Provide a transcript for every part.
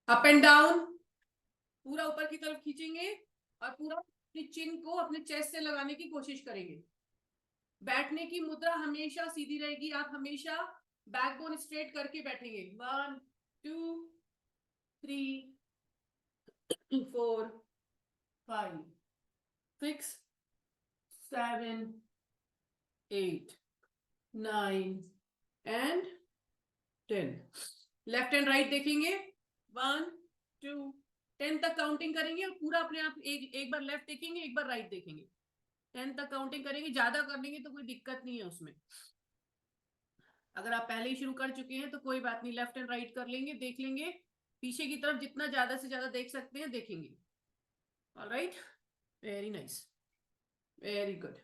Up and down, पूरा ऊपर की तरफ खींचेंगे और पूरा अपनी चिन को अपने चेस्ट से लगाने की कोशिश करेंगे। बैठने की मुद्रा हमेशा सीधी रहेगी, आप हमेशा बैकबोन स्ट्रेट करके बैठेंगे। 1 2 3 4 5 6 7 8 9 एंड 10। लेफ्ट एंड राइट देखेंगे, 1 2 10 तक काउंटिंग करेंगे और पूरा अपने आप एक बार लेफ्ट देखेंगे, एक बार राइट देखेंगे। 10 तक काउंटिंग करेंगे, ज्यादा कर लेंगे तो कोई दिक्कत नहीं है उसमें। अगर आप पहले ही शुरू कर चुके हैं तो कोई बात नहीं, लेफ्ट एंड राइट कर लेंगे, देख लेंगे पीछे की तरफ, जितना ज्यादा से ज्यादा देख सकते हैं देखेंगे। Alright, very nice, very good.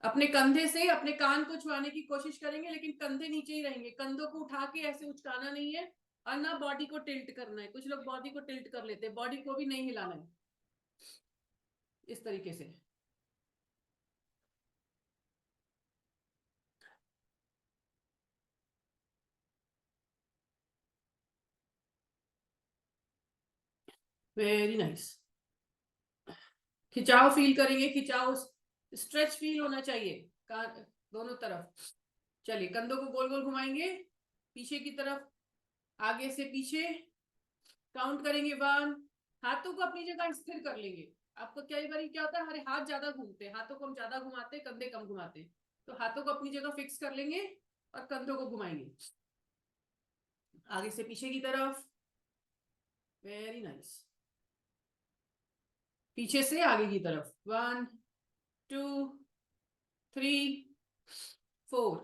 अपने कंधे से अपने कान को छुआने की कोशिश करेंगे, लेकिन कंधे नीचे ही रहेंगे, कंधों को उठा के ऐसे उचकाना नहीं है और ना बॉडी को टिल्ट करना है। कुछ लोग बॉडी को टिल्ट कर लेते हैं, बॉडी को भी नहीं हिलाना है, इस तरीके से। Very nice. खिंचाव फील करेंगे, खिंचाव स्ट्रेच फील होना चाहिए दोनों तरफ। चलिए, कंधों को गोल गोल घुमाएंगे पीछे की तरफ, आगे से पीछे काउंट करेंगे 1। हाथों को अपनी जगह स्थिर कर लेंगे। आपको कई बार क्या होता है, हमारे हाथ ज्यादा घूमते हैं, हाथों को हम ज्यादा घुमाते हैं, कंधे कम घुमाते हैं। तो हाथों को अपनी जगह फिक्स कर लेंगे और कंधों को घुमाएंगे आगे से पीछे की तरफ। Very nice. पीछे से आगे की तरफ, 1 2 3 4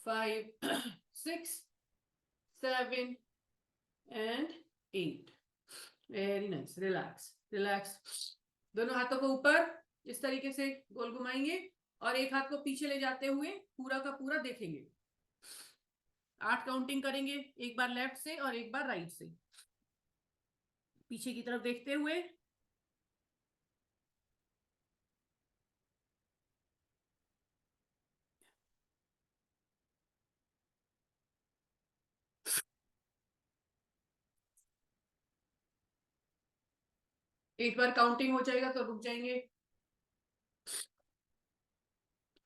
5 6 7 and 8। Very nice. Relax relax. दोनों हाथों को ऊपर इस तरीके से गोल घुमाएंगे और एक हाथ को पीछे ले जाते हुए पूरा का पूरा देखेंगे। 8 काउंटिंग करेंगे, एक बार लेफ्ट से और एक बार राइट से, पीछे की तरफ देखते हुए। एक बार काउंटिंग हो जाएगा तो रुक जाएंगे।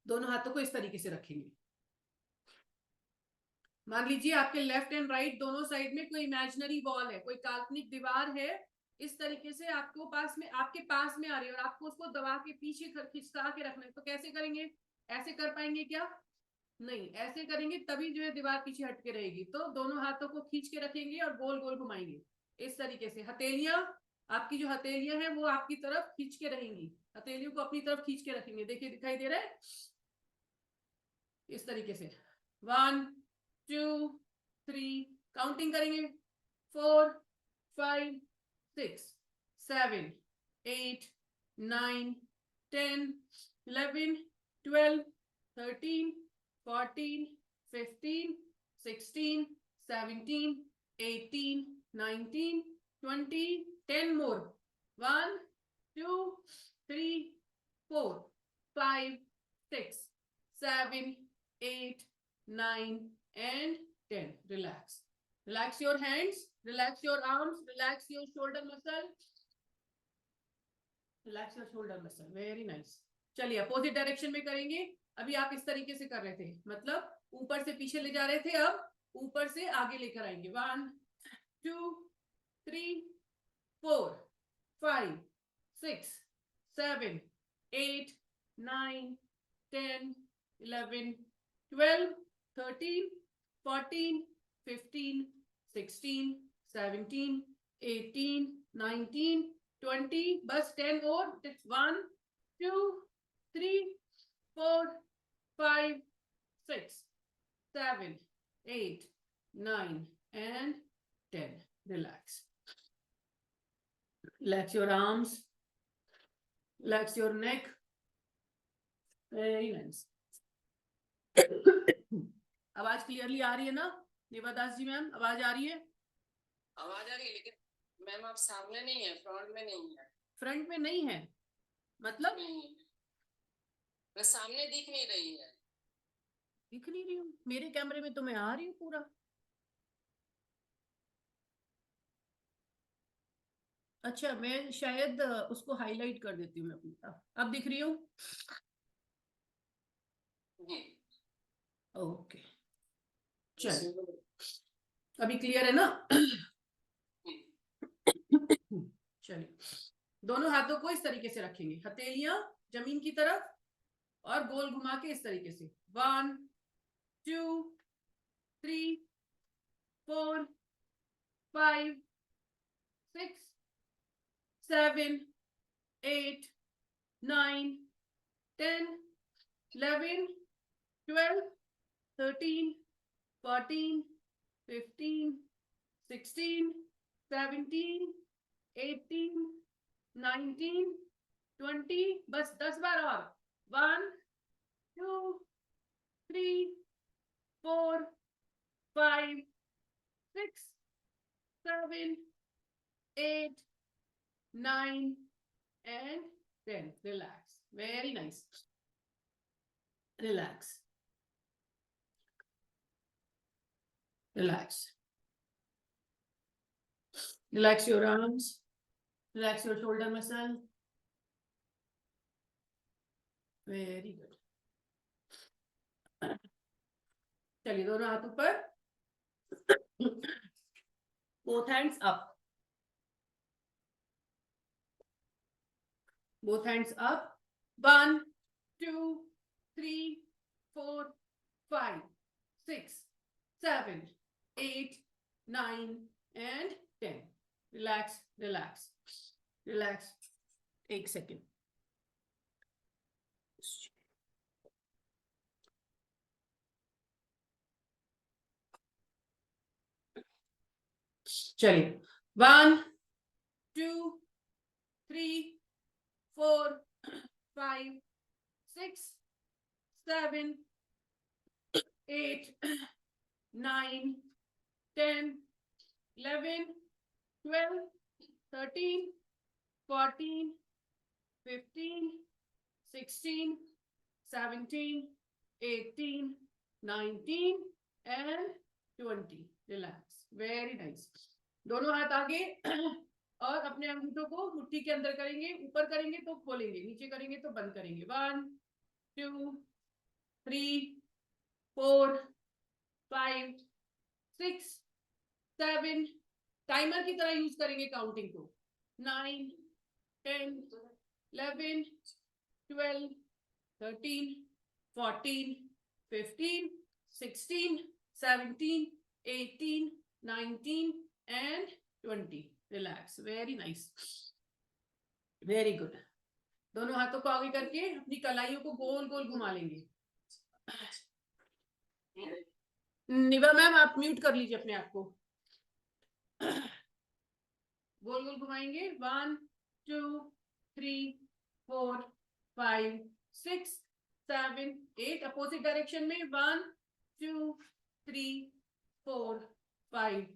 दोनों हाथों को इस तरीके से रखेंगे। मान लीजिए आपके लेफ्ट एंड राइट दोनों साइड में कोई इमेजिनरी वॉल है, कोई काल्पनिक दीवार है, इस तरीके से आपको पास में, आपके पास में आ रही है और आपको उसको दबा के पीछे खिंचता के रखना है। तो कैसे करेंगे? ऐसे कर पाएंगे क्या? नहीं, ऐसे करेंगे तभी जो है दीवार पीछे हट के रहेगी। तो दोनों हाथों को खींच के रखेंगे और गोल गोल घुमाएंगे इस तरीके से। हथेलियां, आपकी जो हथेलियां हैं वो आपकी तरफ खींच के रहेंगी, हथेलियों को अपनी तरफ खींच के रखेंगे। देखिए, दिखाई दे रहा है? इस तरीके से 1 2 3 काउंटिंग करेंगे, 4 5 6 7 8 9 10 11 12 13 14 15 16 17 18 19 20 10 more, 1 2 3 4 5 6 7 8 9 and 10. Relax. Relax your hands, relax your arms, relax your shoulder muscle. Relax your shoulder muscle. Very nice. चलिए, अपोजिट डायरेक्शन में करेंगे। अभी आप इस तरीके से कर रहे थे, मतलब ऊपर से पीछे ले जा रहे थे, अब ऊपर से आगे लेकर आएंगे। 1 2 3 4 5 6 7 8 9 10 11 12 13 14 15 16 17 18 19 20। बस 10 और, 1 2 3 4 5 6 7 8 9 and 10. Relax. Relax your arms, relax your neck. Very nice. आवाज क्लियरली आ रही है ना देवादास जी मैम? आवाज आ रही है? आवाज आ रही है, लेकिन मैम आप सामने नहीं है, फ्रंट में नहीं है। फ्रंट में नहीं है मतलब? नहीं, मैं सामने दिख नहीं रही है। दिख नहीं रही हूँ? मेरे कैमरे में तो मैं आ रही हूँ पूरा। अच्छा, मैं शायद उसको हाईलाइट कर देती हूँ मैं अपनी। अब दिख रही हूँ? जी। ओके, चल अभी क्लियर है ना? चलिए, दोनों हाथों को इस तरीके से रखेंगे, हथेलियां जमीन की तरफ और गोल घुमा के इस तरीके से। 1 2 3 4 5 6 7 8 9 10 11 12 13 14 15 16 17 18 19 20। बस 10 बार और। 1 2 3 4 5 6 7 8 9 and 10. Relax. Very nice. Relax. Relax. Relax your arms. Relax your shoulder muscle. Very good. चलिए, दोनों हाथ ऊपर. Both hands up. Both hands up. 1 2 3 4 5 6 7 8 9 and 10. Relax, relax, relax. एक सेकेंड. चलिए, 1 2 3 4 5 6 7 8 9 10 11 12 13 14 15 16 17 18 19 and 20. Relax. Very nice. दोनों हाथ आगे और अपने अंगूठों को मुट्ठी के अंदर करेंगे. ऊपर करेंगे तो खोलेंगे, नीचे करेंगे तो बंद करेंगे. 1 2 3 4 5 6 7. टाइमर की तरह यूज करेंगे काउंटिंग को. 9 10 11 12 13 14 15 16 17 18 19 and 20. Relax. Very nice. Very good. दोनों हाथों को आगे करके अपनी कलाइयों को गोल गोल घुमा लेंगे. निभा मैम, आप म्यूट कर लीजिए अपने आप को. गोल गोल घुमाएंगे. 1 2 3 4 5 6 7 8. अपोजिट डायरेक्शन में 1 2 3 4 5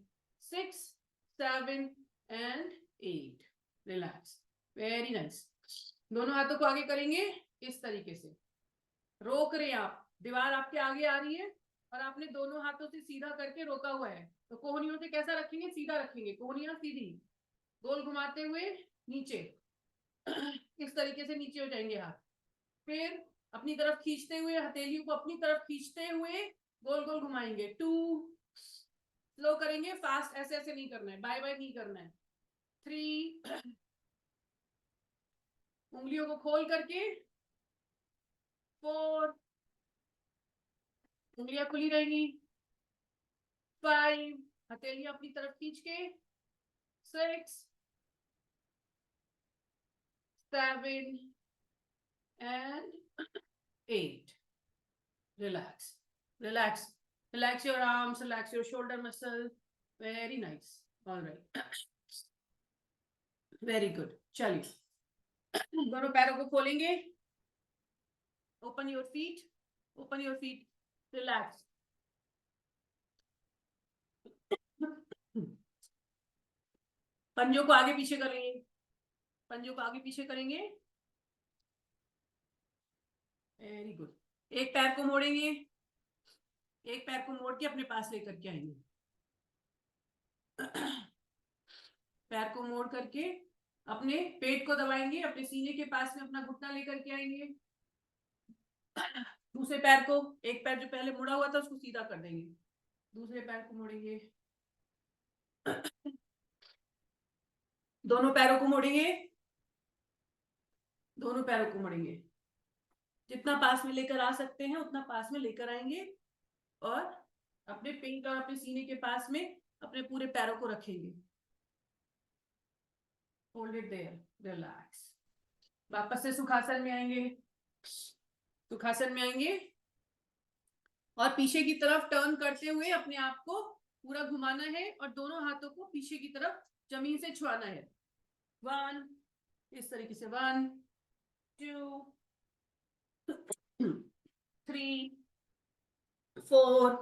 6 7 and 8. रिलैक्स. Very nice. दोनों हाथों को आगे करेंगे इस तरीके से. रोक रहे हैं आप. दीवार आपके आगे आ रही है और आपने दोनों हाथों से सीधा करके रोका हुआ है. तो कोहनियों से कैसा रखेंगे? सीधा रखेंगे. कोहनियां सीधी, गोल घुमाते हुए नीचे. इस तरीके से नीचे हो जाएंगे हाथ. फिर अपनी तरफ खींचते हुए, हथेलियों को अपनी तरफ खींचते हुए गोल गोल घुमाएंगे. 2. स्लो करेंगे, फास्ट ऐसे ऐसे नहीं करना है, बाय बाय नहीं करना है. 3. उंगलियों को खोल करके. 4. उंगलियां खुली रहेंगी. 5. हथेलियां अपनी तरफ खींच के. 6 7 and 8. Relax. Relax. Relax your arms, relax your shoulder muscle. Very nice. All right. Very good. चलिए, दोनों पैरों को खोलेंगे. Open your feet. Open your feet. Relax. पंजों को आगे पीछे करेंगे. पंजों को आगे पीछे करेंगे. Very good. एक पैर को मोड़ेंगे. एक पैर को मोड़ के अपने पास लेकर के आएंगे. पैर को मोड़ करके अपने पेट को दबाएंगे, अपने सीने के पास में अपना घुटना लेकर के आएंगे। दूसरे पैर को, एक पैर जो पहले मुड़ा हुआ था उसको सीधा कर देंगे, दूसरे पैर को मोड़ेंगे। दोनों पैरों को मोड़ेंगे, दोनों पैरों को मोड़ेंगे। जितना पास में लेकर आ सकते हैं उतना पास में लेकर आएंगे और अपने पेट और अपने सीने के पास में अपने पूरे पैरों को रखेंगे। Hold it there, relax. वापस से सुखासन में आएंगे, सुखासन में आएंगे और पीछे की तरफ टर्न करते हुए अपने आप को पूरा घुमाना है और दोनों हाथों को पीछे की तरफ जमीन से छुआना है। 1, इस तरीके से 1 2 3 4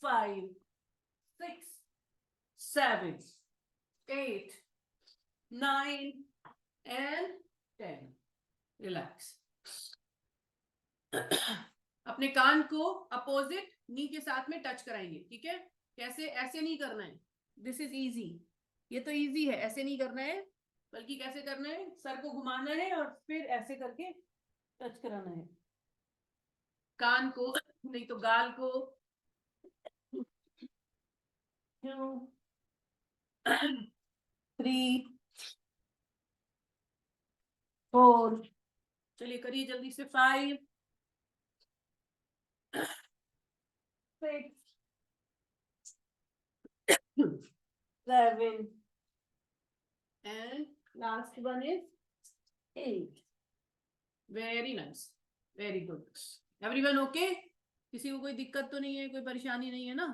5 6 7 8 9 and 10। रिलैक्स। अपने कान को अपोजिट नी के साथ में टच कराएंगे, ठीक है? कैसे? ऐसे नहीं करना है, दिस इज इजी, ये तो इजी है, ऐसे नहीं करना है, बल्कि कैसे करना है, सर को घुमाना है और फिर ऐसे करके टच कराना है कान को, नहीं तो गाल को। 2 3 4, चलिए करिए जल्दी से, 5 6 7 and last one is 8। Very nice, very good. Everyone okay? किसी को कोई दिक्कत तो नहीं है, कोई परेशानी नहीं है ना?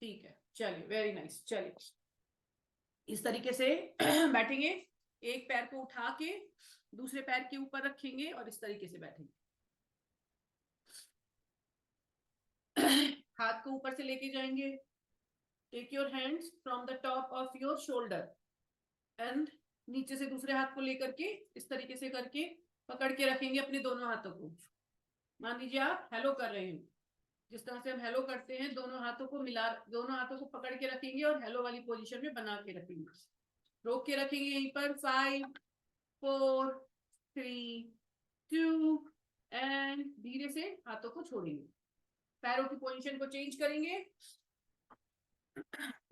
ठीक है, चलिए वेरी नाइस। चलिए इस तरीके से बैठेंगे, एक पैर को उठा के दूसरे पैर के ऊपर रखेंगे और इस तरीके से बैठेंगे। हाथ को ऊपर से लेके जाएंगे। Take your hands from the top of your shoulder and नीचे से दूसरे हाथ को लेकर के इस तरीके से करके पकड़ के रखेंगे अपने दोनों हाथों को। मान लीजिए आप हेलो कर रहे हैं, जिस तरह से हम हेलो करते हैं, दोनों हाथों को मिला, दोनों हाथों को पकड़ के रखेंगे और हेलो वाली पोजीशन में बना के रखेंगे। रोक के रखेंगे यहीं पर। 5 4 3 2 एंड धीरे से हाथों को छोड़ेंगे। पैरों की पोजीशन को चेंज करेंगे,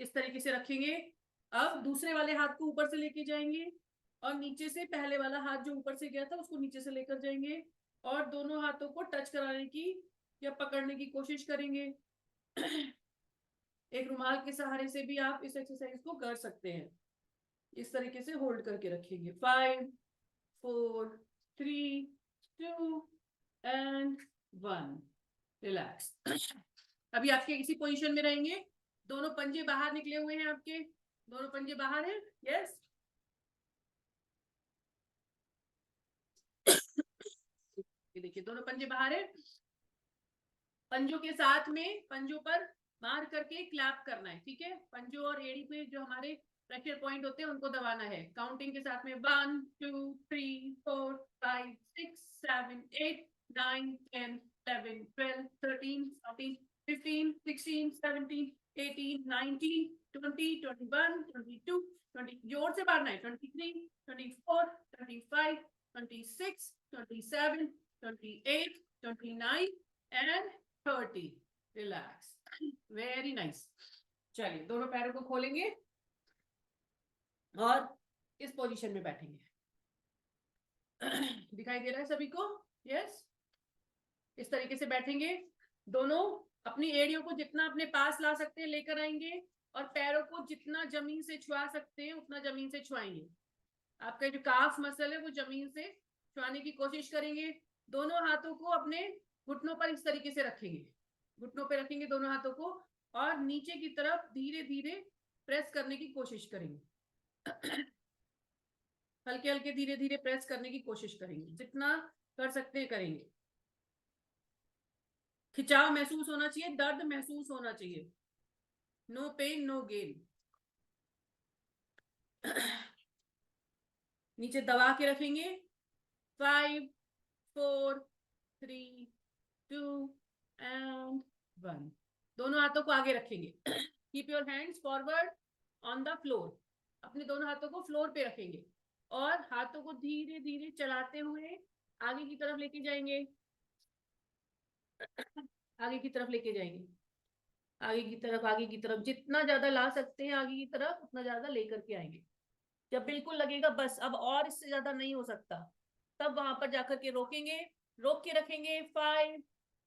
इस तरीके से रखेंगे। अब दूसरे वाले हाथ को ऊपर से लेके जाएंगे और नीचे से पहले वाला हाथ जो ऊपर से गया था उसको नीचे से लेकर जाएंगे और दोनों हाथों को टच कराने की या पकड़ने की कोशिश करेंगे। एक रुमाल के सहारे से भी आप इस एक्सरसाइज को कर सकते हैं। इस तरीके से होल्ड करके रखेंगे। 5 4 3 2 एंड 1। रिलैक्स। अभी आपके इसी पोजीशन में रहेंगे। दोनों पंजे बाहर निकले हुए हैं, आपके दोनों पंजे बाहर हैं। यस, ये देखिए दोनों पंजे बाहर है। पंजों के साथ में पंजों पर मार करके क्लैप करना है, ठीक है? पंजों और एड़ी पे जो हमारे प्रेशर पॉइंट होते हैं उनको दबाना है। काउंटिंग के साथ में 1 2 3 4 5 6 7 8 9 10 11 12 13 14 15 16 17 18 19 20 21 22 20, जोर से मारना है। 23 24 25 26 27 28 29 and 30। रिलैक्स। Very nice. चलिए दोनों पैरों को खोलेंगे और इस पोजीशन में बैठेंगे। दिखाई दे रहा है सभी को? यस, इस तरीके से बैठेंगे। दोनों अपनी एड़ियों को जितना अपने पास ला सकते हैं लेकर आएंगे और पैरों को जितना जमीन से छुआ सकते हैं उतना जमीन से छुआएंगे। आपका जो काफ मसल है वो जमीन से छुआने की कोशिश करेंगे। दोनों हाथों को अपने घुटनों पर इस तरीके से रखेंगे, घुटनों पे रखेंगे दोनों हाथों को और नीचे की तरफ धीरे धीरे प्रेस करने की कोशिश करेंगे। हल्के हल्के धीरे धीरे प्रेस करने की कोशिश करेंगे, जितना कर सकते हैं करेंगे। खिंचाव महसूस होना चाहिए, दर्द महसूस होना चाहिए। No pain no gain. नीचे दबा के रखेंगे। 5 4 3 2 एंड 1। दोनों हाथों को आगे रखेंगे। Keep your hands forward on the floor. अपने दोनों हाथों को फ्लोर पे रखेंगे। और हाथों को धीरे धीरे चलाते हुए आगे की तरफ लेके जाएंगे, आगे की तरफ लेके जाएंगे, आगे की तरफ, आगे की तरफ जितना ज्यादा ला सकते हैं आगे की तरफ उतना ज्यादा लेकर के आएंगे। जब बिल्कुल लगेगा बस अब और इससे ज्यादा नहीं हो सकता, तब वहां पर जाकर के रोकेंगे, रोक के रखेंगे। 5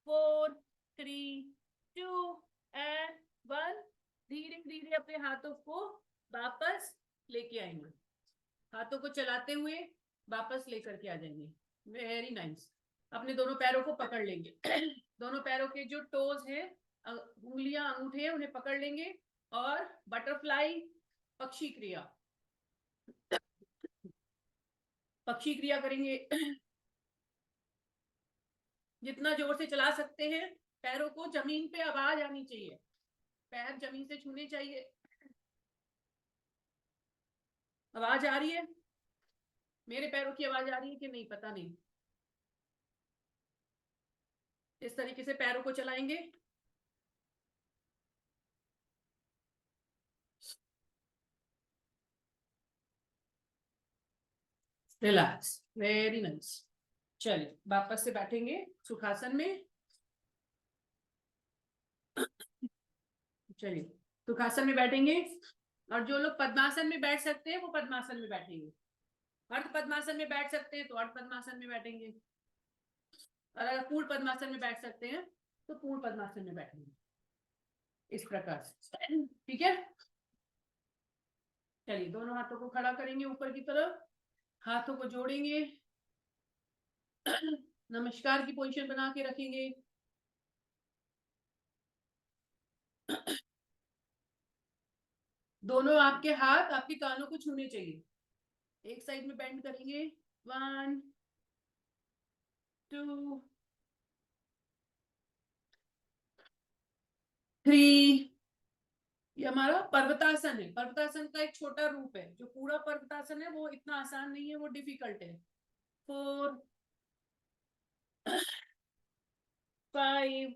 4 3 2 एंड 1। धीरे धीरे अपने हाथों को वापस लेके आएंगे, हाथों को चलाते हुए वापस लेकर के आ जाएंगे। Very nice. अपने दोनों पैरों को पकड़ लेंगे दोनों पैरों के जो टोज है, उंगलियां, अंगूठे हैं, उन्हें पकड़ लेंगे और बटरफ्लाई, पक्षी क्रिया, पक्षी क्रिया करेंगे। जितना जोर से चला सकते हैं, पैरों को जमीन पे आवाज आनी चाहिए, पैर जमीन से छूने चाहिए। आवाज आ रही है? मेरे पैरों की आवाज आ रही है कि नहीं पता नहीं। इस तरीके से पैरों को चलाएंगे। Relax, very nice. चलिए वापस से बैठेंगे सुखासन में। चलिए सुखासन में बैठेंगे, और जो लोग पद्मासन में बैठ सकते हैं वो पद्मासन में बैठेंगे, अर्ध पद्मासन में बैठ सकते हैं तो अर्ध पद्मासन में बैठेंगे, और अगर पूर्ण पद्मासन में बैठ सकते हैं तो पूर्ण पद्मासन में बैठेंगे, इस प्रकार से। ठीक है, चलिए दोनों हाथों को खड़ा करेंगे ऊपर की तरफ, हाथों को जोड़ेंगे, नमस्कार की पोजीशन बना के रखेंगे। दोनों आपके हाथ आपके कानों को छूने चाहिए। एक साइड में बेंड करेंगे। 1 2 3। ये हमारा पर्वतासन है। पर्वतासन का एक छोटा रूप है, जो पूरा पर्वतासन है वो इतना आसान नहीं है, वो डिफिकल्ट है। 4 5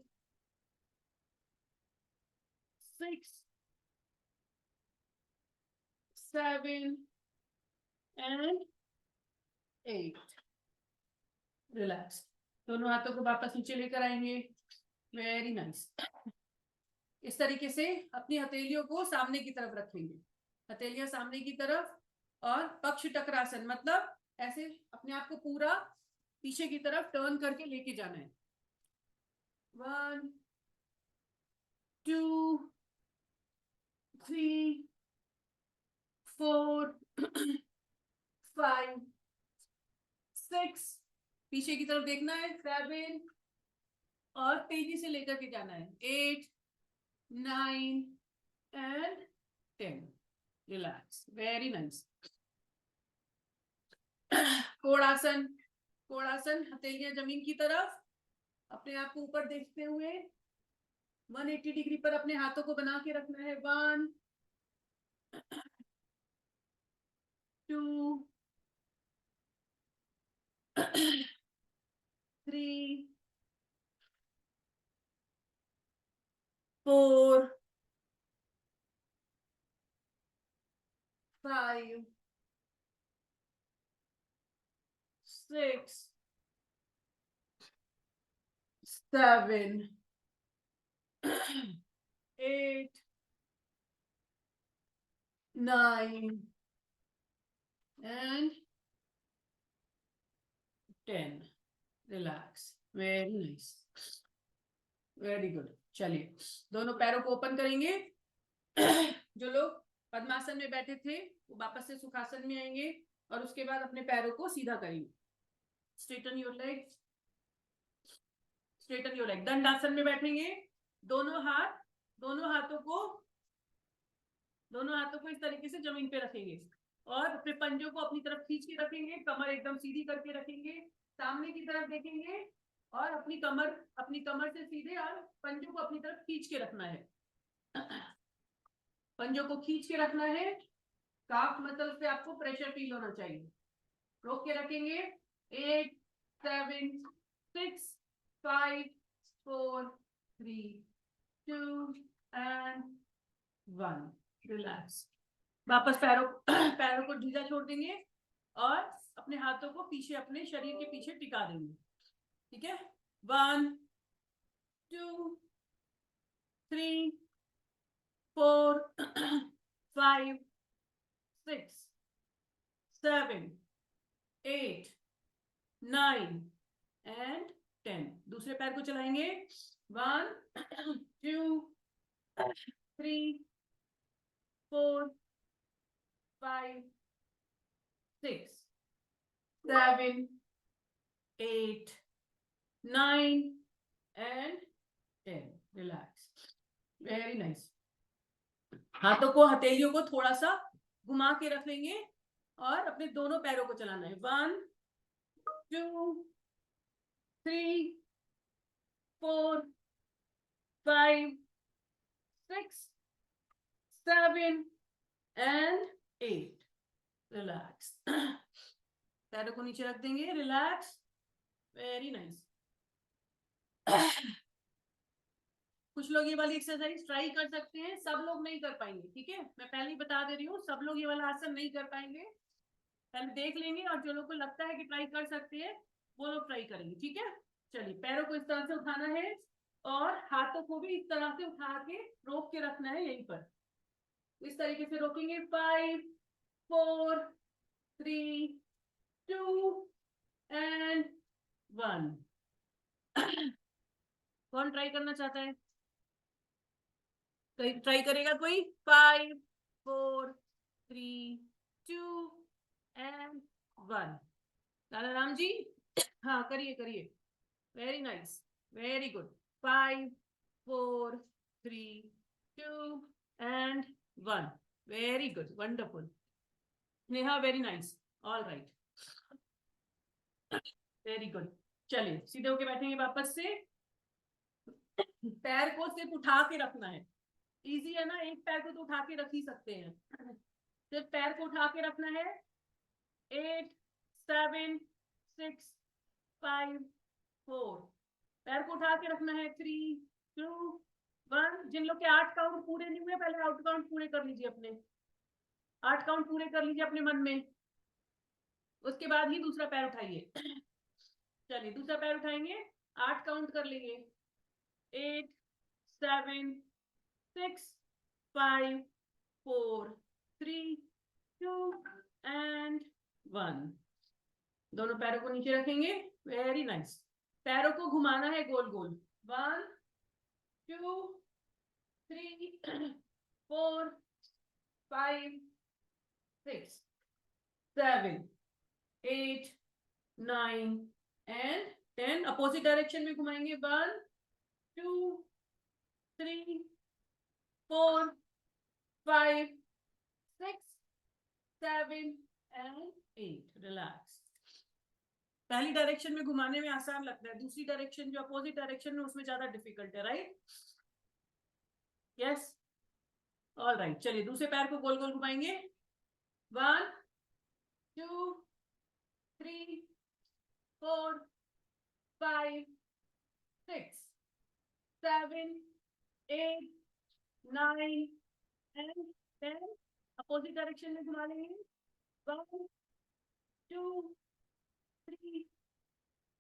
6 7 एंड 8। रिलैक्स। दोनों हाथों को वापस नीचे लेकर आएंगे। Very nice. इस तरीके से अपनी हथेलियों को सामने की तरफ रखेंगे, हथेलियां सामने की तरफ, और पक्ष टकरासन मतलब ऐसे अपने आप को पूरा पीछे की तरफ टर्न करके लेके जाना है। 1 2 3 4 5 6। पीछे की तरफ देखना है। 7 और तेजी से लेकर के जाना है। 8 9 and 10। Relax, very nice. Konasana. Konasana, हथेलियां जमीन की तरफ, अपने आप को ऊपर देखते हुए 180 डिग्री पर अपने हाथों को बना के रखना है। 1 2 3 4 5 6 7 8 9 and 10। Relax, very nice, very good. चलिए दोनों पैरों को ओपन करेंगे। जो लोग पद्मासन में बैठे थे वो वापस से सुखासन में आएंगे, और उसके बाद अपने पैरों को सीधा करेंगे। Straighten your leg, straighten your leg. Dandasana में बैठेंगे। दोनों हाथ, दोनों हाथों को इस तरीके से जमीन पे रखेंगे, और अपने पंजों को अपनी तरफ खींच के रखेंगे, कमर एकदम सीधी करके रखेंगे, सामने की तरफ देखेंगे, और अपनी कमर से सीधे, और पंजों को अपनी तरफ खींच के रखना है। पंजों को खींच के रखना है। काफ मसल से आपको प्रेशर फील होना चाहिए। रोक के रखेंगे। 8 7 6 5 4 3 2 एंड 1। रिलैक्स। वापस पैरों पैरों को ढीला छोड़ देंगे, और अपने हाथों को पीछे अपने शरीर के पीछे टिका देंगे, ठीक है। 1 2 3 4 5 6 7 8 9 एंड 10। दूसरे पैर को चलाएंगे 1 2 3 4 5 6 7 8 9 एंड 10। Relax, very nice. हाथों को, हथेलियों को थोड़ा सा घुमा के रख लेंगे और अपने दोनों पैरों को चलाना है। 1 2 3 4 5 6 7 एंड 8। रिलैक्स, पैरों को नीचे रख देंगे, रिलैक्स, वेरी नाइस। कुछ लोग ये वाली एक्सरसाइज ट्राई कर सकते हैं, सब लोग नहीं कर पाएंगे, ठीक है। मैं पहले ही बता दे रही हूँ, सब लोग ये वाला आसन नहीं कर पाएंगे, पहले देख लेंगे और जो लोग को लगता है कि ट्राई कर सकते हैं वो लोग ट्राई करेंगे, ठीक है। चलिए, पैरों को इस तरह से उठाना है और हाथों को भी इस तरह से उठा के रोक के रखना है यहीं पर। इस तरीके से रोकेंगे। 5 4 3 2 एंड 1। कौन ट्राई करना चाहता है? ट्राई करेगा कोई? 5 4 3 2 एंड 1। लाला राम जी, हाँ करिए करिए, very nice, very good. 5 4 3 2 and 1। Very good, wonderful. Neha, very nice, all right, very good. चलिए सीधे होके बैठेंगे वापस से। पैर को सिर्फ उठा के रखना है, इजी है ना, एक पैर को तो उठा के रख ही सकते हैं। सिर्फ पैर को उठा के रखना है। 8 7 6 5 4। पैर को उठा के रखना है। 3 2 1। जिन लोग के 8 काउंट पूरे नहीं हुए, पहले आउट काउंट पूरे कर लीजिए, अपने 8 काउंट पूरे कर लीजिए अपने मन में, उसके बाद ही दूसरा पैर उठाइए। चलिए दूसरा पैर उठाएंगे, 8 काउंट कर लेंगे। 8 7 6 5 4 3 2 एंड 1। दोनों पैरों को नीचे रखेंगे, वेरी नाइस। पैरों को घुमाना है गोल गोल। 1 2 3 4 5 6 7 8 9 एंड 10। अपोजिट डायरेक्शन में घुमाएंगे। 1 2 3 4 5 6 7 एंड 8। रिलैक्स। पहली डायरेक्शन में घुमाने में आसान लगता है, दूसरी डायरेक्शन जो अपोजिट डायरेक्शन में उसमें ज्यादा डिफिकल्ट है, राइट? Yes, all right. चलिए दूसरे पैर को गोल गोल घुमाएंगे। 1 2 3 4 5 6 7 8 9 एंड 10। अपोजिट डायरेक्शन में घुमा लेंगे। 1 2 3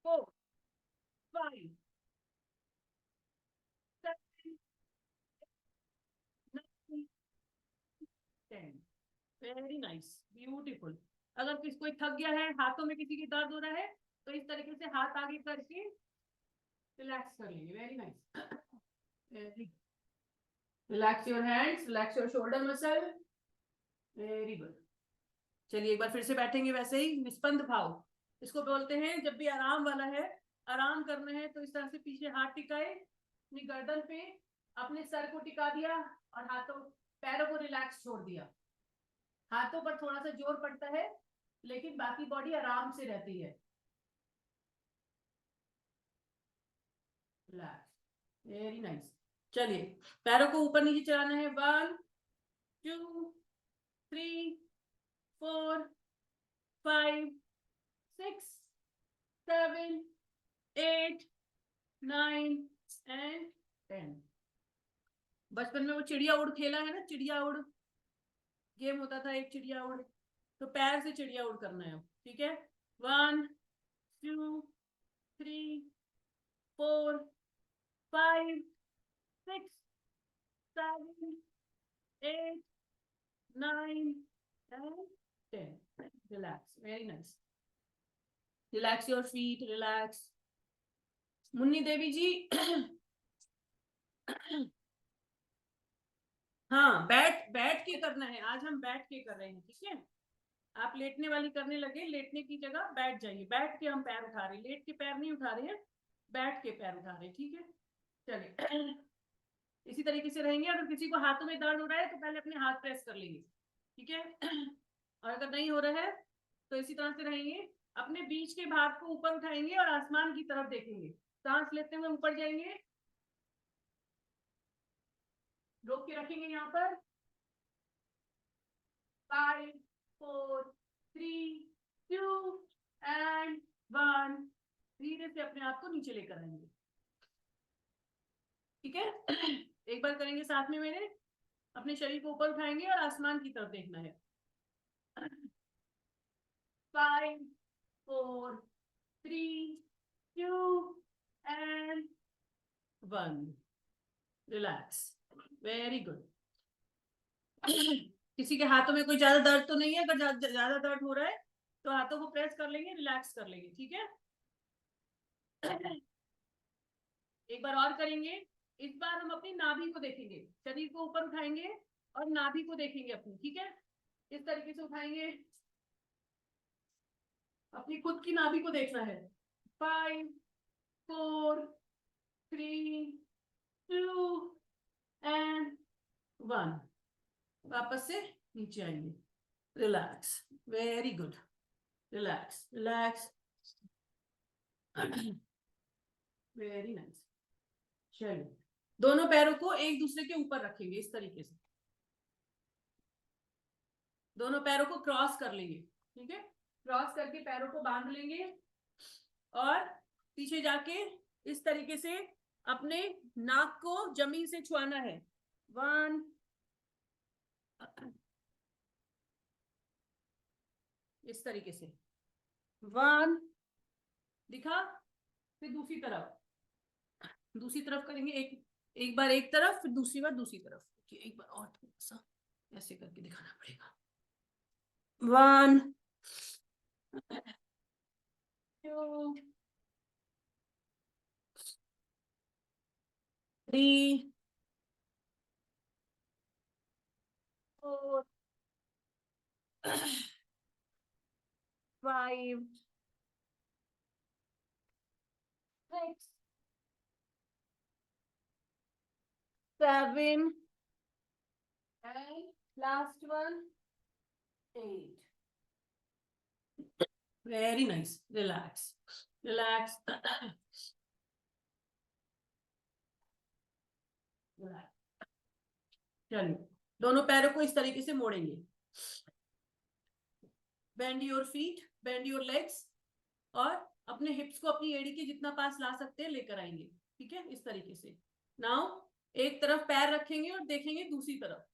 4 5 7 9 10। Very nice, beautiful. अगर किसी कोई थक गया है, हाथों में किसी की दर्द हो रहा है, तो इस तरीके से हाथ आगे करके रिलैक्स कर लेंगे। Very nice. Relax your hands, relax your shoulder muscle, very good. चलिए एक बार फिर से बैठेंगे वैसे ही, निस्पंद भाव इसको बोलते हैं। जब भी आराम वाला है, आराम करना है, तो इस तरह से पीछे हाथ टिकाए, अपनी गर्दन पे अपने सर को टिका दिया और हाथों पैरों को रिलैक्स छोड़ दिया। हाथों पर थोड़ा सा जोर पड़ता है, लेकिन बाकी बॉडी आराम से रहती है। Very nice. चलिए पैरों को ऊपर नीचे चलाना है। 1 2 3 4 5 6 7 8 9 एंड 10। बचपन में वो चिड़िया उड़ खेला है ना, चिड़िया उड़ गेम होता था, एक चिड़िया उड़, तो पैर से चिड़िया उड़ करना है, ठीक है। 1 2 3 4 5 6 7 8 9 and 10. Relax. Very nice. Relax your feet. Relax. Munni Devi जी हाँ, बैठ बैठ के करना है आज, हम बैठ के कर रहे हैं, ठीक है। आप लेटने वाली करने लगे, लेटने की जगह बैठ जाइए। बैठ के हम पैर उठा रहे हैं, लेट के पैर नहीं उठा रहे हैं, बैठ के पैर उठा रहे हैं, ठीक है। चलिए इसी तरीके से रहेंगे। अगर किसी को हाथों में दर्द हो रहा है तो पहले अपने हाथ प्रेस कर लेंगे, ठीक है। और अगर नहीं हो रहा है तो इसी तरह से रहेंगे। अपने बीच के भाग को ऊपर उठाएंगे और आसमान की तरफ देखेंगे। सांस लेते हुए ऊपर जाएंगे, रोक के रखेंगे यहाँ पर। 5 4 3 2 and 1। धीरे से अपने आप को नीचे लेकर आएंगे, ठीक है। एक बार करेंगे साथ में मेरे। अपने शरीर को ऊपर उठाएंगे और आसमान की तरफ देखना है। 5 4 3 2 and 1। रिलैक्स। Very good. किसी के हाथों में कोई ज्यादा दर्द तो नहीं है? अगर ज्यादा दर्द हो रहा है तो हाथों को प्रेस कर लेंगे, रिलैक्स कर लेंगे, ठीक है। एक बार और करेंगे। इस बार हम अपनी नाभि को देखेंगे, शरीर को ऊपर उठाएंगे और नाभि को देखेंगे अपनी, ठीक है। इस तरीके से उठाएंगे, अपनी खुद की नाभि को देखना है। 5 4 3 2 and 1। वापस से नीचे आएंगे। Relax. Very good. Relax relax. Very nice. चलिए दोनों पैरों को एक दूसरे के ऊपर रखेंगे इस तरीके से। दोनों पैरों को क्रॉस कर लेंगे, ठीक है। क्रॉस करके पैरों को बांध लेंगे और पीछे जाके इस तरीके से अपने नाक को जमीन से छुआना है। 1 इस तरीके से 1 दिखा। फिर दूसरी तरफ करेंगे। एक बार एक तरफ, फिर दूसरी बार दूसरी तरफ। एक बार और थोड़ा सा ऐसे करके दिखाना पड़ेगा। 1 2 3 4 5 6 7 and last one 8। Very nice. Relax. Relax. चलिए दोनों पैरों को इस तरीके से मोड़ेंगे। Bend your feet, bend your legs और अपने हिप्स को अपनी एड़ी के जितना पास ला सकते हैं लेकर आएंगे, ठीक है। इस तरीके से नाउ एक तरफ पैर रखेंगे और देखेंगे दूसरी तरफ।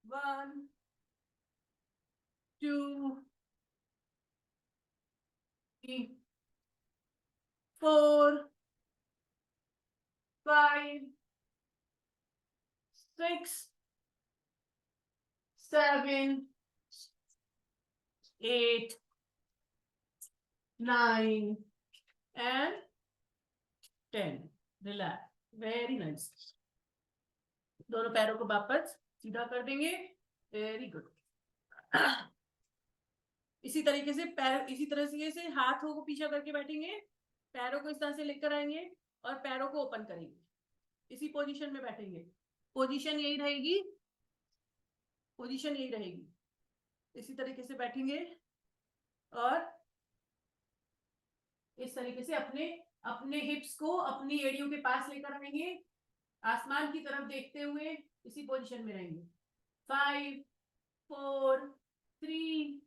1 2 3 4 5 6 7 8 9 and 10। रिलैक्स। Very nice. दोनों पैरों को वापस सीधा कर देंगे। Very good. इसी तरीके से पैर, इसी तरह से हाथों को पीछे करके बैठेंगे, पैरों को इस तरह से लेकर आएंगे और पैरों को ओपन करेंगे। इसी पोजीशन में बैठेंगे। पोजीशन यही रहेगी, पोजीशन यही रहेगी। इसी तरीके से बैठेंगे और इस तरीके से अपने अपने हिप्स को अपनी एड़ियों के पास लेकर आएंगे, आसमान की तरफ देखते हुए इसी पोजीशन में रहेंगे। 5 4 3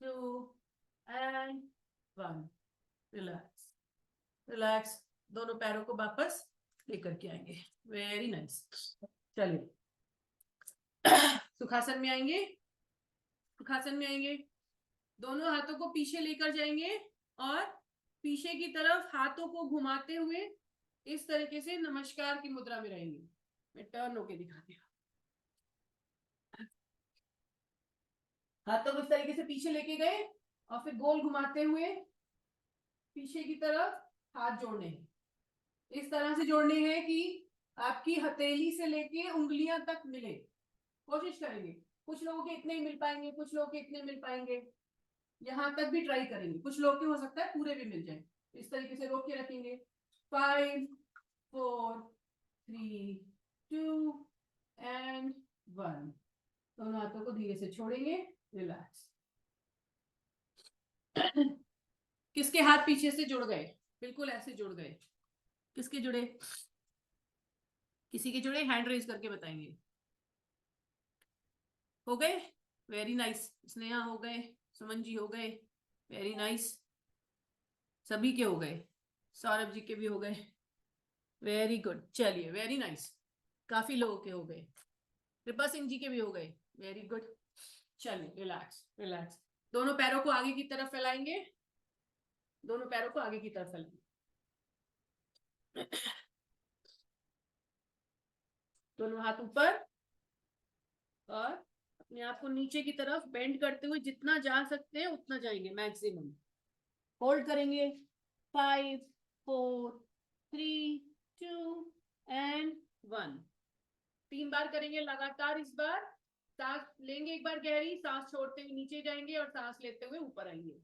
2 and 1। Relax relax. दोनों पैरों को वापस लेकर के आएंगे। Very nice. चलिए सुखासन में आएंगे। सुखासन में आएंगे। दोनों हाथों को पीछे लेकर जाएंगे और पीछे की तरफ हाथों को घुमाते हुए इस तरीके से नमस्कार की मुद्रा में रहेंगे। मैं टर्न होके दिखाती हूँ। हाथों को इस तरीके से पीछे लेके गए और फिर गोल घुमाते हुए पीछे की तरफ हाथ जोड़ने हैं। इस तरह से जोड़ने हैं कि आपकी हथेली से लेके उंगलियां तक मिले। कोशिश करेंगे। कुछ लोगों के इतने ही मिल पाएंगे, कुछ लोगों के इतने मिल पाएंगे, यहां तक भी ट्राई करेंगे। कुछ लोग के हो सकता है पूरे भी मिल जाए। इस तरीके से रोक के रखेंगे। 5 4 3 2 एंड 1। दोनों हाथों को धीरे से छोड़ेंगे। रिलैक्स। किसके हाथ पीछे से जुड़ गए? बिल्कुल ऐसे जुड़ गए। किसके जुड़े? किसी के जुड़े? हैंड रेज करके बताएंगे। हो गए? Very nice. स्नेहा हो गए, सुमन जी हो गए, वेरी नाइस। सभी के हो गए, सौरभ जी के भी हो गए, वेरी गुड। चलिए, वेरी नाइस। काफी लोगों के हो गए, कृपा सिंह जी के भी हो गए, वेरी गुड। चलिए, रिलैक्स रिलैक्स। दोनों पैरों को आगे की तरफ फैलाएंगे। दोनों पैरों को आगे की तरफ फैलाएंगे। दोनों हाथ ऊपर और अपने आप को नीचे की तरफ बेंड करते हुए जितना जा सकते हैं उतना जाएंगे मैक्सिमम। होल्ड करेंगे। 5 4 3 2 एंड 1। 3 बार करेंगे लगातार। इस बार सांस लेंगे एक बार गहरी, सांस छोड़ते हुए नीचे जाएंगे और सांस लेते हुए ऊपर आएंगे।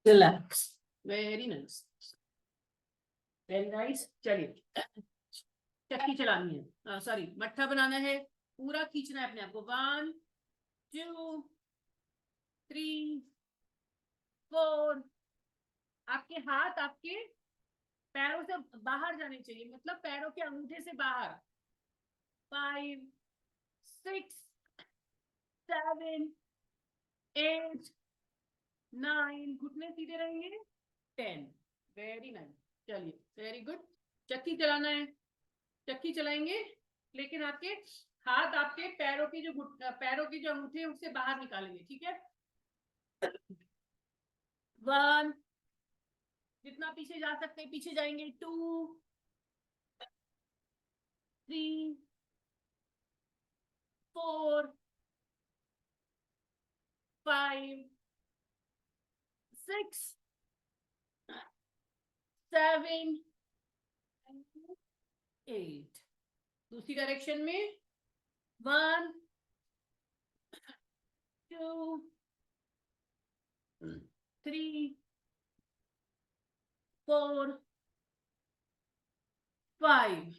Relax. Very nice, very nice. चलिए, चक्की चलानी है, सॉरी मट्ठा बनाना है। पूरा खींचना है अपने आप को। 1 2 3 4। आपके हाथ आपके पैरों से बाहर जाने चाहिए, मतलब पैरों के अंगूठे से बाहर। 5 6 7 8 9। घुटने सीधे रहेंगे। 10। Very nice. चलिए, वेरी गुड। चक्की चलाना है। चक्की चलाएंगे लेकिन आपके हाथ आपके पैरों की जो पैरों के जो अंगूठे उससे बाहर निकालेंगे, ठीक है? 1। जितना पीछे जा सकते हैं पीछे जाएंगे। 2 3 4 5 6 7 8। दूसरी डायरेक्शन में। 1 2 3 4 5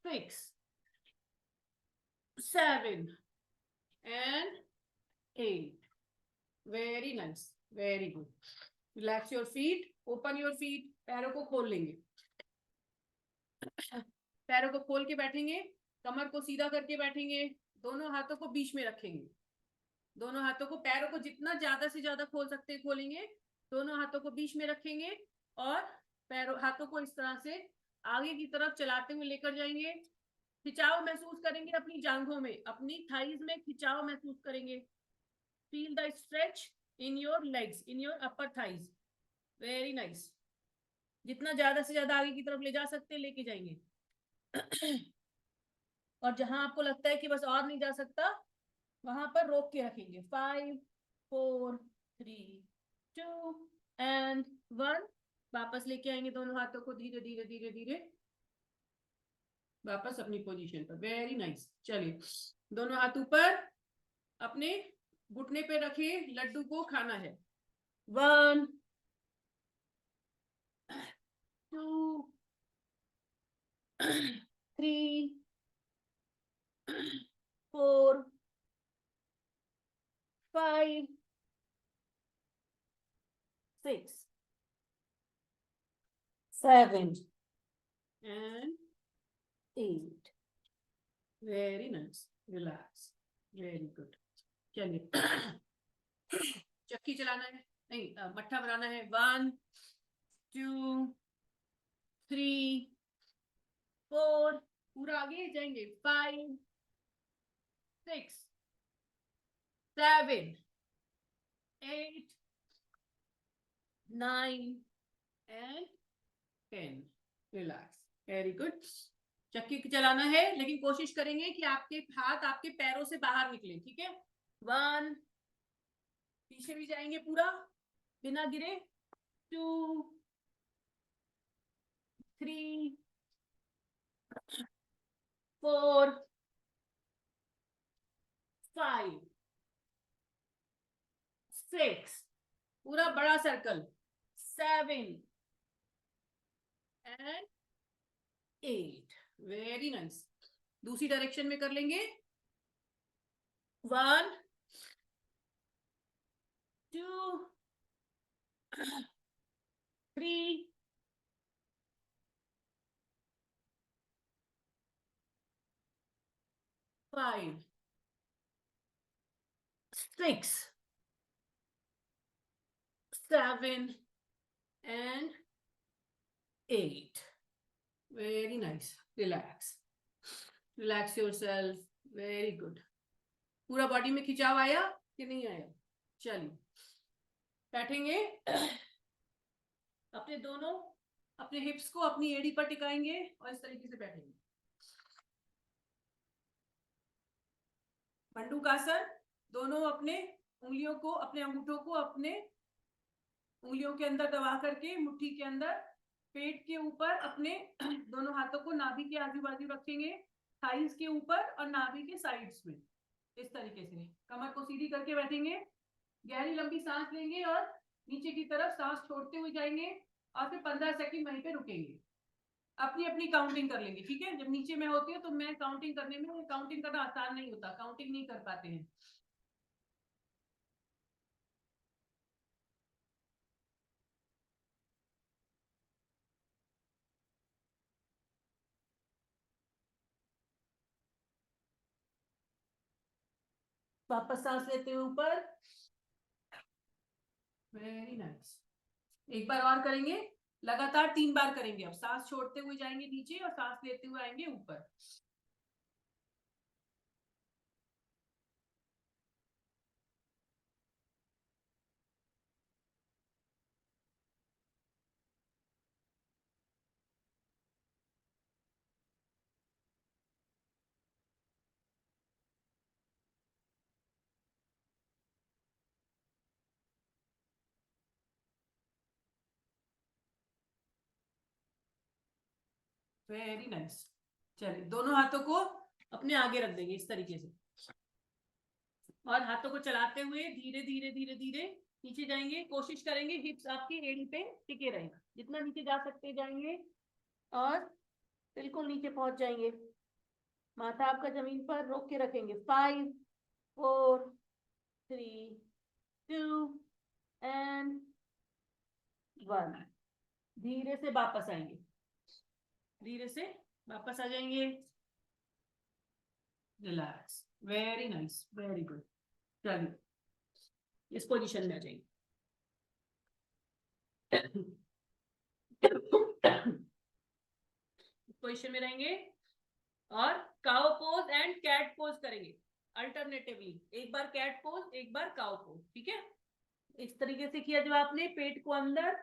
6 7 and 8। Very nice, very good. Relax your feet, open your feet. पैरों को खोल लेंगे। पैरों को खोल के बैठेंगे। कमर को सीधा करके बैठेंगे। दोनों हाथों को बीच में रखेंगे। दोनों हाथों को, पैरों को जितना ज्यादा से ज्यादा खोल सकते हैं खोलेंगे। दोनों हाथों को बीच में रखेंगे और पैरों हाथों को इस तरह से आगे की तरफ चलाते हुए लेकर जाएंगे। खिंचाव महसूस करेंगे अपनी जांघों में, अपनी थाइज में खिंचाव महसूस करेंगे। Feel the stretch in your legs, in your upper thighs. Very nice. जितना ज्यादा से ज्यादा आगे की तरफ ले जा सकते हैं लेके जाएंगे। और जहां आपको लगता है कि बस और नहीं जा सकता वहां पर रोक के रखेंगे। 5 4 3 2 एंड 1। वापस लेके आएंगे दोनों हाथों को धीरे धीरे धीरे धीरे वापस अपनी पोजीशन पर। Very nice. चलिए, दोनों हाथ ऊपर, अपने घुटने पे रखे लड्डू को खाना है। 1 2 3 4 5 6 7 and 8। Very nice. Relax. Very good. चलिए चक्की चलाना है, नहीं मट्ठा बनाना है। 1 2 3 4, पूरा आगे जाएंगे। 5 6 7 8 9 and 10। Relax, very good. चक्की चलाना है लेकिन कोशिश करेंगे कि आपके हाथ आपके पैरों से बाहर निकले, ठीक है। 1, पीछे भी जाएंगे पूरा बिना गिरे। 2 3 4 5 6, पूरा बड़ा सर्कल। 7 and 8, very nice. दूसरी डायरेक्शन में कर लेंगे। 1 2 3 5 6 7 and 8, very nice। relax, relax yourself, very good। पूरा बॉडी में खिंचाव आया कि नहीं आया? चलिए बैठेंगे। अपने दोनों अपने हिप्स को अपनी एड़ी पर टिकाएंगे और इस तरीके से बैठेंगे। मंडूकासन, दोनों अपने उंगलियों को, अपने अंगूठों को अपने उंगलियों के अंदर दबा करके मुट्ठी के अंदर, पेट के ऊपर अपने दोनों हाथों को नाभि के आजू बाजू रखेंगे, थाइस के ऊपर और नाभि के साइड्स में। इस तरीके से कमर को सीधी करके बैठेंगे, गहरी लंबी सांस लेंगे और नीचे की तरफ सांस छोड़ते हुए जाएंगे और फिर 15 सेकंड वहीं पे रुकेंगे। अपनी अपनी काउंटिंग कर लेंगे, ठीक है। जब नीचे में होती है तो मैं काउंटिंग करने में, काउंटिंग करना आसान नहीं होता, काउंटिंग नहीं कर पाते हैं। वापस सांस लेते हुए ऊपर, वेरी नाइस। एक बार और करेंगे, लगातार 3 बार करेंगे। अब सांस छोड़ते हुए जाएंगे नीचे और सांस लेते हुए आएंगे ऊपर। Very nice. चलिए दोनों हाथों को अपने आगे रख देंगे इस तरीके से और हाथों को चलाते हुए धीरे धीरे धीरे धीरे नीचे जाएंगे। कोशिश करेंगे हिप्स आपकी एड़ी पे टिके रहें, जितना नीचे जा सकते जाएंगे और बिल्कुल नीचे पहुंच जाएंगे। माथा आपका जमीन पर रोक के रखेंगे। 5 4 3 2 and 1। धीरे से वापस आएंगे, धीरे से वापस आ जाएंगे। Relax, very nice, very good. चलिए इस पोजीशन में आ जाएंगे। पोजीशन में रहेंगे और cow pose and cat pose करेंगे अल्टरनेटिवली। एक बार कैट पोज, एक बार काउ पोज, ठीक है। इस तरीके से किया जब आपने पेट को अंदर,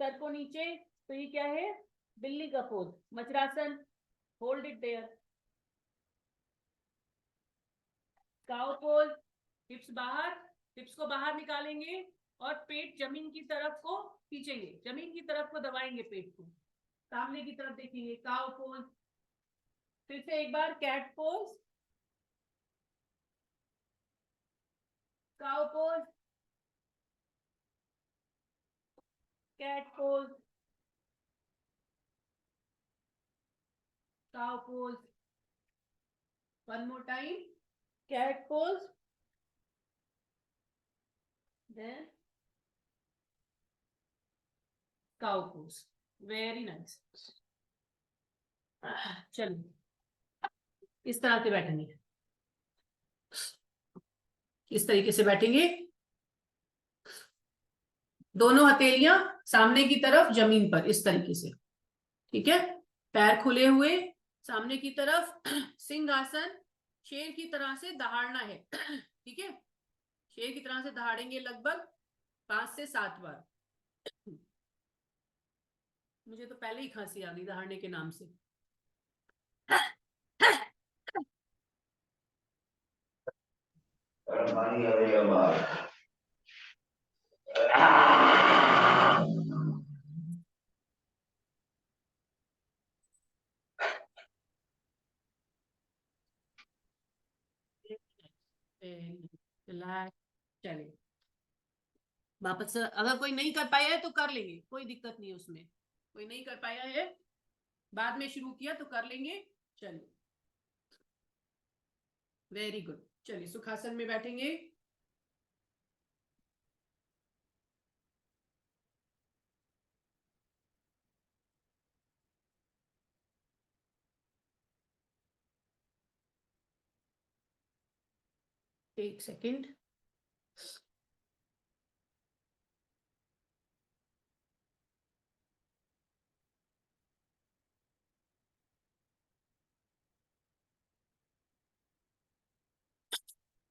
सर को नीचे, तो ये क्या है? बिल्ली का पोज, मचरासन। Hold it there. Cow pose, hips बाहर, हिप्स को बाहर निकालेंगे और पेट जमीन की तरफ को खींचेंगे, जमीन की तरफ को दबाएंगे, पेट को सामने की तरफ देखेंगे। Cow pose. फिर से एक बार cat pose, cow pose, cat pose, cow pose. One more time, cat pose, then cow pose. Very nice. चलिए इस तरह से बैठेंगे। इस तरीके से बैठेंगे, दोनों हथेलियां सामने की तरफ जमीन पर, इस तरीके से। ठीक है, पैर खुले हुए सामने की तरफ, सिंहासन, शेर की तरह से दहाड़ना है। ठीक है, शेर की तरह से दहाड़ेंगे लगभग 5 से 7 बार। मुझे तो पहले ही खांसी आ गई दहाड़ने के नाम से। पानी आ गया बाहर। चलिए वापस, अगर कोई नहीं कर पाया है तो कर लेंगे, कोई दिक्कत नहीं है उसमें। कोई नहीं कर पाया है, बाद में शुरू किया तो कर लेंगे। चलिए, वेरी गुड। चलिए सुखासन में बैठेंगे। एक सेकंड।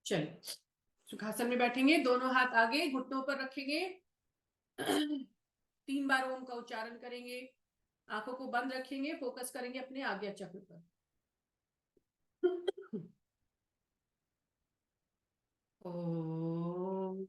चलिए सुखासन में बैठेंगे, दोनों हाथ आगे घुटनों पर रखेंगे। 3 बार ओम का उच्चारण करेंगे, आंखों को बंद रखेंगे, फोकस करेंगे अपने आज्ञा चक्र पर। ओम।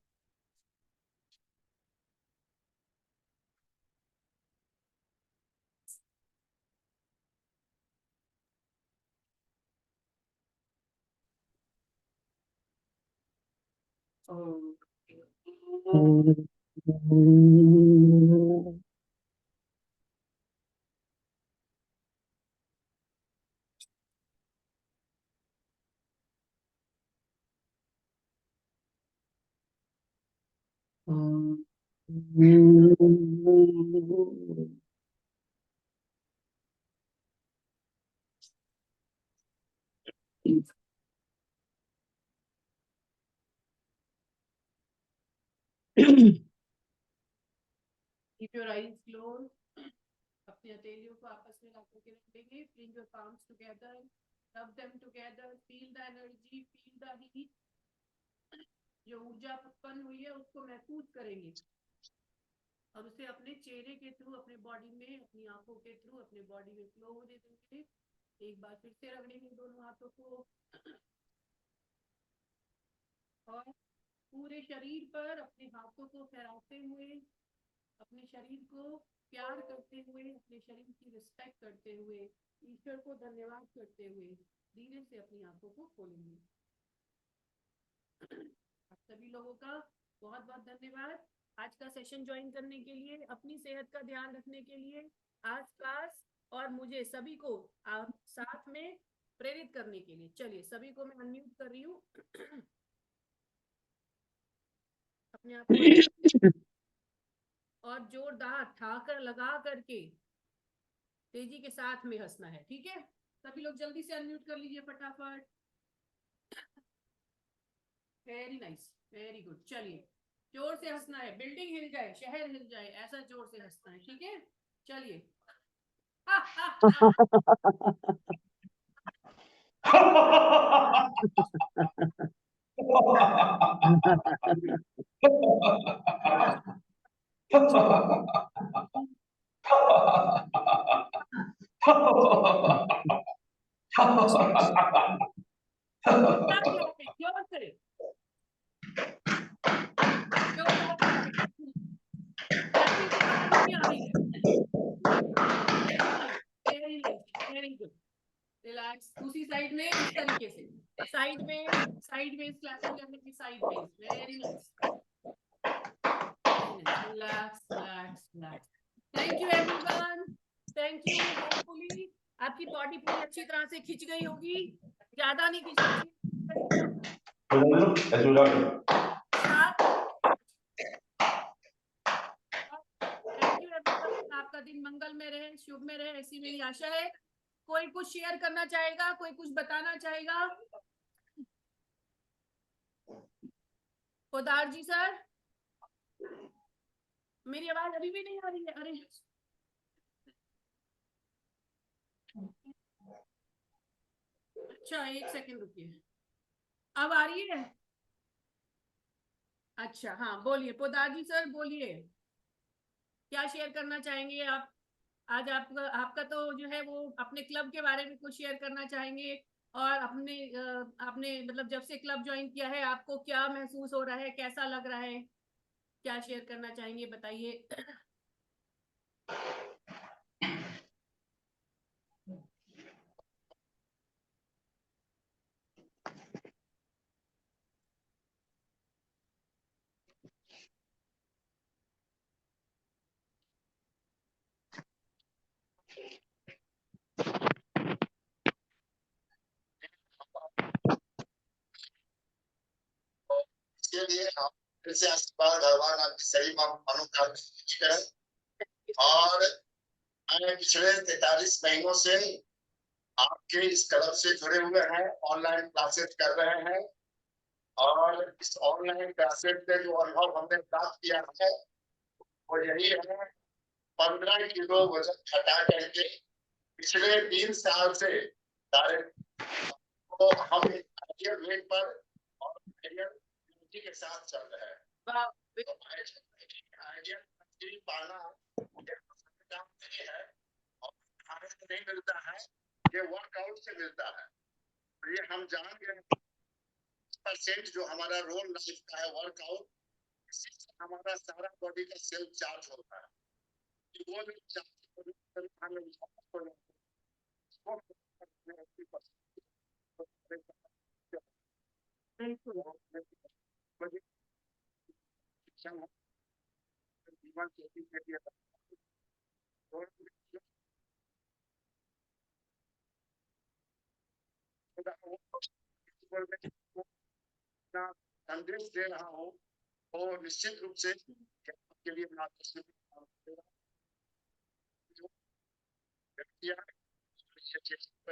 ओम। ओम। Keep your eyes closed. अपनी हथेलियों को आपस में रख के रख देंगे। Bring your palms together. Rub them together. Feel the energy. Feel the heat. जो ऊर्जा उत्पन्न हुई है उसको महसूस करेंगे और उसे अपने चेहरे के थ्रू, अपने बॉडी में, अपनी आंखों के थ्रू अपने बॉडी में फ्लो होने देंगे। एक बार फिर से रगड़ेंगे दोनों हाथों को और पूरे शरीर पर अपने हाथों को फहराते हुए, अपने शरीर को प्यार करते हुए, अपने शरीर की रिस्पेक्ट करते हुए, ईश्वर को धन्यवाद करते हुए धीरे से अपनी आंखों को खोलेंगे। आप सभी लोगों का बहुत बहुत धन्यवाद आज का सेशन ज्वाइन करने के लिए, अपनी सेहत का ध्यान रखने के लिए, आसपास और मुझे सभी को आप साथ में प्रेरित करने के लिए। चलिए सभी को मैं अनम्यूट कर रही हूँ। अपने आप को और जोरदार ठाकर लगा करके तेजी के साथ में हंसना है। ठीक है, सभी लोग जल्दी से अनम्यूट कर लीजिए फटाफट। Very nice, very good. चलिए जोर से हंसना है, बिल्डिंग हिल जाए, शहर हिल जाए, ऐसा जोर से हंसना है। ठीक है, चलिए। जोर से वेरी गुड। रिलैक्स। दूसरी साइड में इस तरीके से, साइड में क्लैपिंग करने की साइड में। Very nice, relax relax relax. Thank you everyone, thank you. Hopefully आपकी बॉडी पूरी अच्छी तरह से खिंच गई होगी, ज्यादा नहीं खिंचनी चाहिए। थैंक यू एवरीवन, आपका दिन मंगल में रहे, शुभ में रहे, ऐसी मेरी आशा है। कोई कुछ शेयर करना चाहेगा, कोई कुछ बताना चाहेगा? पोदार जी सर, मेरी आवाज अभी भी नहीं आ रही है? अरे अच्छा, एक सेकंड रुकिए, अब आ रही है? अच्छा हाँ, बोलिए पोदार जी सर, बोलिए क्या शेयर करना चाहेंगे आप? आज आपका आपका तो जो है वो अपने क्लब के बारे में कुछ शेयर करना चाहेंगे, और अपने आपने मतलब जब से क्लब ज्वाइन किया है आपको क्या महसूस हो रहा है, कैसा लग रहा है, क्या शेयर करना चाहेंगे, बताइए। इसके लिए आप फिर से आशीर्वाद भगवान आपकी सही मनोकामना करें। और मैं पिछले 43 महीनों से आपके इस क्लब से जुड़े हुए हैं, ऑनलाइन क्लासेस कर रहे हैं, और इस ऑनलाइन क्लासेस से जो अनुभव हमने प्राप्त किया है वो यही है, 15 किलो वजन घटा करके पिछले 3 साल से डायरेक्ट तो हम आइडियल वेट पर और आइडियल एनर्जी के साथ चल रहे हैं। तो आइडियल पाना काम नहीं है, और खाने से नहीं मिलता है, ये वर्कआउट से मिलता है। तो ये हम जान गए % जो हमारा रोल लाइफ का है वर्कआउट, इसी से हमारा सारा बॉडी का सेल चार्ज होता है। वो जो संदेश दे रहा हूँ तो निश्चित रूप से आपके लिए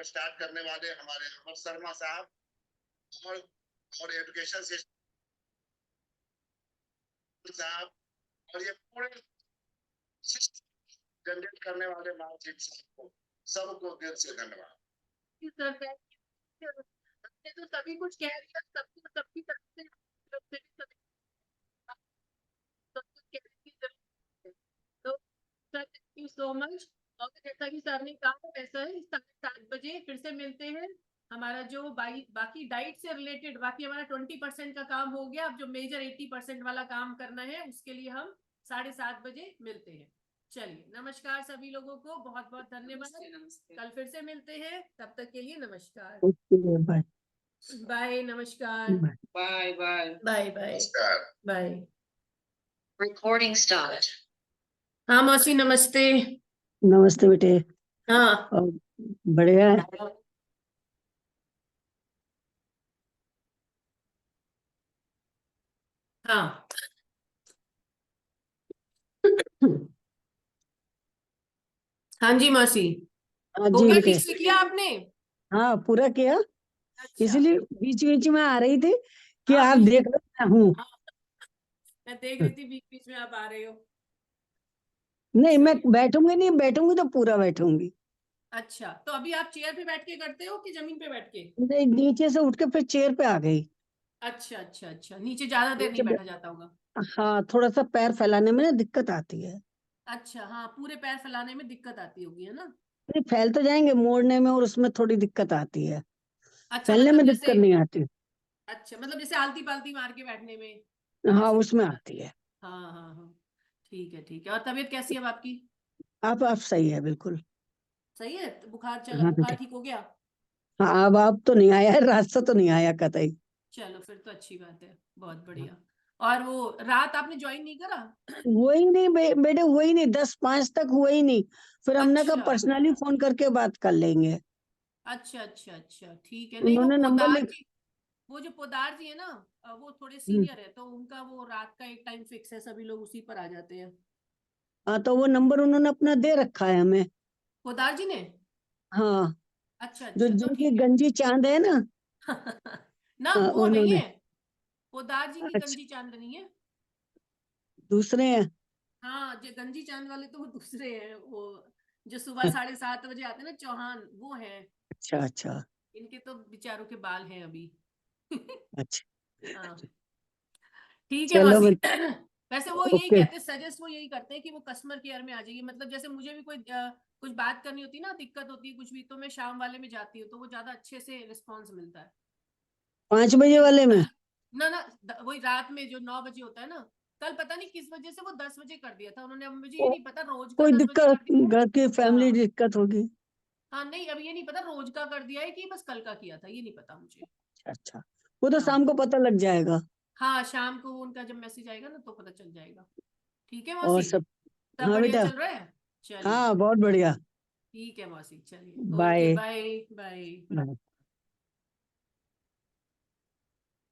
स्टार्ट करने वाले हमारे अमर शर्मा साहब और एजुकेशन सिस्टम साहब, और ये पूरे जनरेट करने वाले मानसिक साहब को सबको दिल से धन्यवाद। हमने तो सभी कुछ कह दिया, सबको सबकी तरफ से तो sir thank you so much. और जैसा कि सर ने कहा वैसा है, 7:30 बजे फिर से मिलते हैं। हमारा जो बाकी डाइट से रिलेटेड बाकी हमारा 20% का काम हो गया, अब जो मेजर 80% वाला काम करना है उसके लिए हम 7:30 बजे मिलते हैं। चलिए नमस्कार सभी लोगों को, बहुत बहुत धन्यवाद। कल फिर से मिलते हैं, तब तक के लिए नमस्कार। बाय बाय, नमस्कार, बाय बाय बाय बाय नमस्कार। बाय। Recording start. हाँ मौसी नमस्ते। नमस्ते बेटे। हाँ और बढ़िया है। हाँ हाँ जी मौसी, हाँ हो जी गया बेटे, ठीक से किया आपने? हाँ पूरा किया, अच्छा इसलिए बीच बीच में आ रही थी कि हाँ, आप देख लो मैं हूँ। हाँ, मैं देख रही थी बीच बीच में आप आ रहे हो। नहीं मैं चलिए। बैठूंगी नहीं, बैठूंगी तो पूरा बैठूंगी। अच्छा तो अभी आप चेयर पे बैठ के करते हो कि जमीन पे बैठ के? नहीं, नीचे से उठ के फिर चेयर पे आ गई। अच्छा अच्छा अच्छा, नीचे ज्यादा देर नीचे नहीं बैठा जाता होगा। हाँ, थोड़ा सा पैर फैलाने में ना दिक्कत आती है। अच्छा हाँ, पूरे पैर फैलाने में दिक्कत आती होगी, है ना? नहीं, फैल तो जाएंगे मोड़ने में, और उसमें थोड़ी दिक्कत आती है, अच्छा फैलने मतलब में जैसे, दिक्कत नहीं आती। अच्छा मतलब जैसे आलती पालती मार के बैठने में हाँ ऐसे उसमें दिक्कत आती आती है। है। हाँ हाँ हाँ, ठीक है ठीक है। और तबीयत कैसी है अब आपकी? आप सही है बिल्कुल। सही है? तो बुखार चला, हाँ बुखार बेटे, ठीक हो गया? हाँ अब तो नहीं आया है, रास्ता तो नहीं आया कतई। चलो फिर तो अच्छी बात है, बहुत बढ़िया। और वो रात आपने ज्वाइन नहीं करा? वही नहीं बेटे, वही नहीं, 10:05 तक हुआ ही नहीं, फिर हमने कहा अच्छा पर्सनली फोन करके बात कर लेंगे। अच्छा अच्छा अच्छा, ठीक है। नहीं वो उन्होंने नंबर पोदार लिख। जी, वो जो पोदार जी है ना, वो थोड़े हम्म, सीनियर है, तो उनका वो रात का एक टाइम फिक्स है, सभी लोग उसी पर आ जाते हैं। हाँ तो वो नंबर उन्होंने अपना दे रखा है हमें। पोदार जी ने? हाँ, अच्छा जो अच्छा, तो जिनकी ठीक है। गंजी चांद है ना, ना हाँ, वो नहीं उन्होंने। है, पोदार जी की अच्छा। गंजी चांदनी है। दूसरे हैं। हाँ, जो गंजी चांद वाले तो वो दूसरे हैं, वो जो सुबह 7:30 बजे आते हैं ना, चौहान, वो है। अच्छा अच्छा इनके तो बेचारों के बाल हैं अभी। अच्छा। हाँ, ठीक है चलो मौसी। मैं। वैसे वो यही ओके। कहते हैं, सजेस्ट वो यही करते हैं कि वो कस्टमर केयर में आ जाइए, मतलब जैसे मुझे भी कोई कुछ बात करनी होती है ना, दिक्कत होती है कुछ भी, तो मैं शाम वाले में जाती हूँ, तो वो ज्यादा अच्छे से रिस्पॉन्स मिलता है। 5 बजे वाले में। ना ना, वही रात में जो 9 बजे होता है ना। कल पता नहीं किस वजह से वो 10 बजे कर दिया था उन्होंने, अब मुझे ये ओ, नहीं पता रोज का कोई 10 बजे दिक्कत, कर दिया है। घर की फैमिली हाँ दिक्कत होगी। हाँ, नहीं अब ये नहीं पता रोज का कर दिया है कि बस कल का किया था, ये नहीं पता मुझे। अच्छा अच्छा, वो तो हाँ शाम को पता लग जाएगा। हाँ, शाम को उनका जब मैसेज आएगा ना तो पता चल जाएगा। ठीक है और मौसी, सब। सब हाँ बढ़िया बेटा। चल रहा है। चलिए, हाँ बहुत बढ़िया। ठीक है मौसी, चलिए, okay, bye. Bye bye. Bye.